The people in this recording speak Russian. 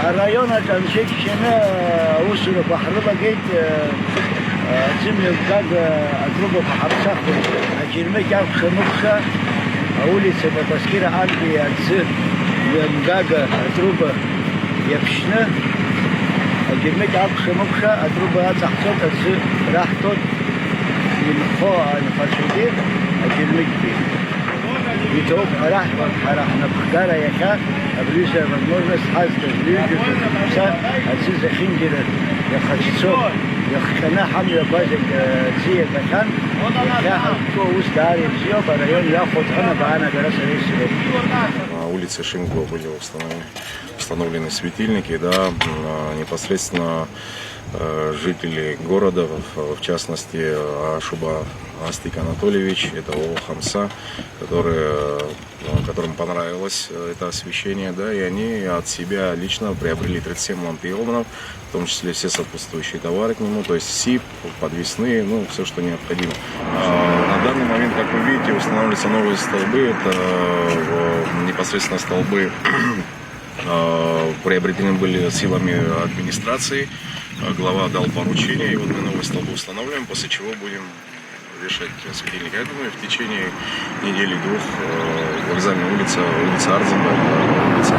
الريون تمشيك شنا وصل بحر بقيت زمن قاعد أضربه بحر ساخن أجرمي كان خمسة أولي سبب تذكير عندي أجزء قاعد أضربه يبشنا أجرمي كان خمسة أضربه تحصل أجزء راح تود من خو نفرشدين أجرمي كبير يتوب راح نبخدار يكا أبريزة من مرنس حاز تجليد وتنسى أزيز خنجر يخشصو يخشنا حمل بازك تسيه مكان يخاها تو وست داري بزيو بريون ياخد هنا بعنا دراسة ريسي. На улице Шинго были установлены светильники, да, непосредственно жители города, в частности Ашуба Астик Анатольевич, это ООО «Хамса», которым понравилось это освещение, да, и они от себя лично приобрели 37 ламп Елманов, в том числе все сопутствующие товары к нему, то есть СИП, подвесные, ну, все, что необходимо. На данный момент, как вы видите, устанавливаются новые столбы, это непосредственно столбы приобретены были силами администрации, глава дал поручение, и вот мы новые столбы устанавливаем, после чего будем вешать светильники. Я думаю, в течение недели-двух вокзальная улица Арзенберг, улица